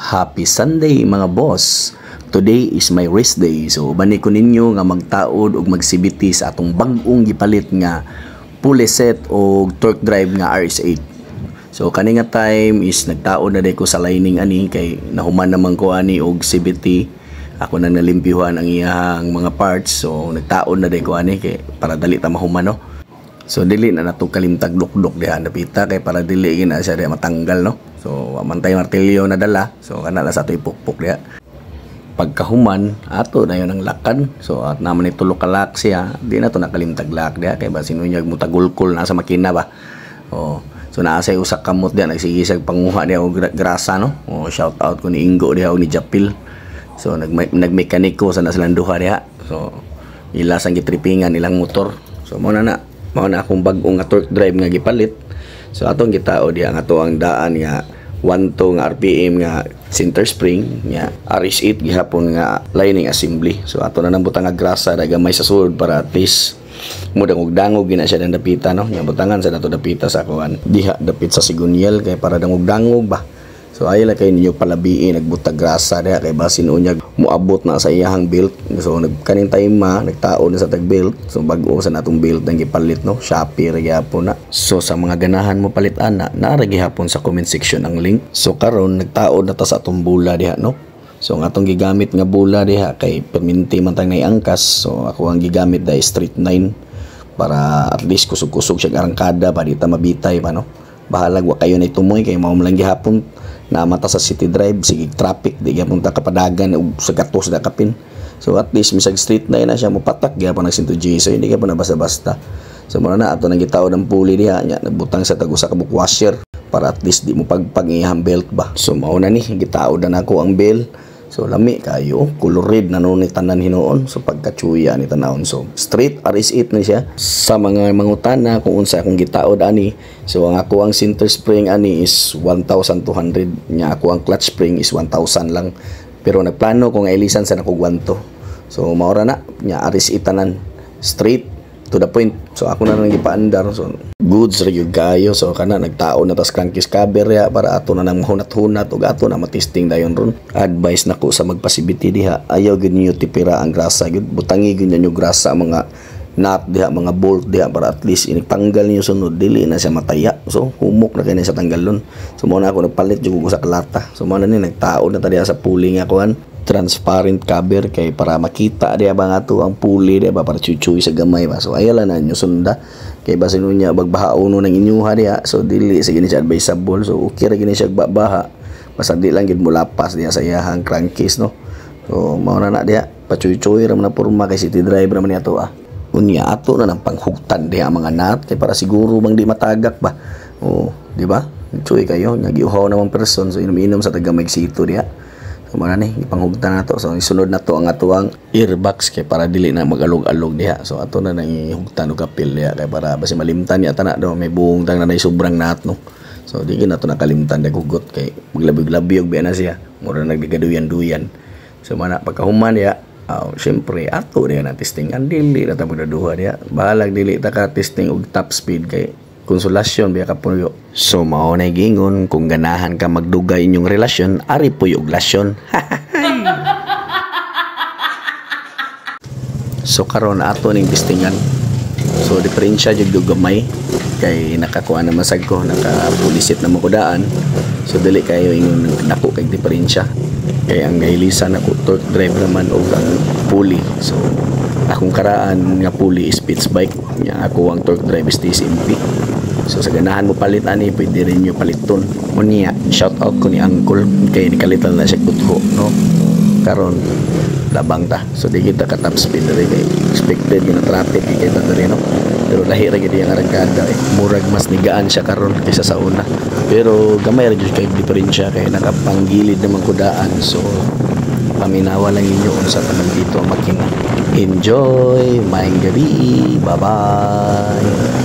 Happy Sunday mga boss. Today is my rest day. So bani ko ninyo nga magtaod og magsibiti sa atong bag-ong gipalit nga pulley set o torque drive nga RS8. So kani nga time is nagtaod na day ko sa lining ani kay nahuman naman ko ani og CVT. Ako nang nalimpyuhan ang iyang mga parts. So nagtaod na day ko ani kay para dali ta mahuman no. So dili na nato kalimtag lukdok diha napita kay para dili gina siya diha matanggal no. So mantay martilyo na dala. So kana la sa atoy pukpuk diha. Pagkahuman ato na yon ang lakan. So at naman ni tulo ka lak siya, di na to nakalimtag lak diha kay basin unyag mutagulkol na sa makina ba. Oh, so naa say usa kamot diha nagsigisag panguha diha og grasa no. Oh, shout out ko ni Ingo diha og ni Japil. So nagmekaniko sa silang duha diha. So ila sang gitripingan ilang motor. So mao na akong bag-ong nga torque drive nga gipalit. So atong gitao diha nga to ang daan nga 1 to nga RPM nga center spring nga RS8 gihapon nga lining assembly. So ato na nang butang nga grasa dagamay sa sulod para at least mudang-dangog gina siya ng dapita no. Nga butangan sa nato dapita sa kuan diha dapit sa sigunyel kay para dangog-dangog ba. So ay la kay ninyo palabiin nagbutag grasa diha kay basin unyag moabot na sa iyahang belt. So kaning time nagtaon na sa tag belt. So bag-o sa natong belt nang gipalit no. Shopee ra gyapon na. So sa mga ganahan mo palit ana, naara gihapon sa comment section ang link. So karon nagtaon na ta sa atong bula diha no. So ang atong gigamit nga bula diha kay perminti man tang naiangkas. So ako ang gigamit dai Street 9 para at least kusog-kusog siya arangkada pa di ta mabitay pa no. Bahalag wa kayo na itumoy kay mao man lang gihapon na mata sa city drive sige traffic di gyapon ta kapadagan ug sa gatos da kapin. So at least misag street na siya mopatak gyapon nag 100G. So hindi gyapon na basta-basta. So muna na ato nang gitaod ang pulley diha nya nagbutang sa tag usa ka book washer para at least di mo pagpangihang belt ba. So mao na ni gitaod na nako ang belt. So lami kayo color red na nun ni tanan hinuon. So pagkatsuya ni tanawon. So straight RS8 ni siya sa mga mangutana kung unsa akong gitaod ani. So ang ako ang center spring ani is 1,200 nya ako ang clutch spring is 1,000 lang. Pero nagplano ko nga ilisan sa nako gwanto. So maora na nya RS8 tanan straight to the point. So ako na nang gipaandar. So goods ra gyud kayo. So kana nagtaon na tas crankcase cover ya para ato na nang hunat-hunat ug ato na matesting dayon ron. Advice nako sa magpasibiti diha, ayaw gyud niyo tipira ang grasa gyud. Butangi gyud niyo grasa mga nut diha, mga bolt diha para at least initanggal niyo sunod dili na siya mataya. So humok na kay na sa tanggalon. So mo na ako nagpalit jud ko sa kalata. So mo na ni nagtaon na ta diha sa pulley nga kuan transparent cover kay para makita diha ba nga to ang pulley diha ba para chuchuy sa gamay ba. So ayala na nyo sunda kay basin unya bagbahaon nang inyuha diha. So dili sa gini siya advisable. So okay ra gini siya baha basta di lang gid mo lapas diha sa iyahang crankcase no. So mao na diha pachuy-chuy ra man na porma kay city drive ra man ato unya ato na nang panghugtan diha mga nut kay para siguro bang di matagak ba. Oh di ba chuy kayo nagiuhaw naman person. So inom-inom sa taga Mexico diha. So mana ni ipanghugtan nato. So isunod nato ang atuang earbox kay para dili na magalog-alog diha. So ato na nang ihugtan og kapil diha kay para basi malimtan niya tana daw may buong tang nanay sobrang nat no. So di gyud nato nakalimtan dagugot kay maglabig-labiyog biya na siya. Mura nagdigaduyan-duyan. So mana pagkahuman diha syempre ato diha na testingan dili na ta magdaduha diha. Bahalag dili ta ka testing og top speed kay konsolasyon biya ka puyo. So mao na gingon kung ganahan ka magdugay inyong relasyon, ari puyo og lasyon. So karon ato ning testingan. So diferensya jud gamay kay nakakuha na masag ko naka-pulisit na makudaan. So dili kayo ingon nako kay diferensya. Kay ang gailisan ako torque drive naman og ang pulley. So akong karaan nga pulley is pitch bike nya ako ang torque drive is TCMP. So sa ganahan mo palit ani pwede rin nyo paliton. Unya shout out ko ni Uncle kay nikalitan na siya kutho no. Karon labang ta. So di kita ka top speed rin kay expected na traffic kay ta rin no. Pero lahi ra gid ang arangkada murag mas nigaan siya karon kaysa sa una. Pero gamay ra jud kay diferensya kay nakapanggilid naman kudaan. So paminawa lang inyo unsa ta dito ang makina. Enjoy maayong gabi. Bye bye.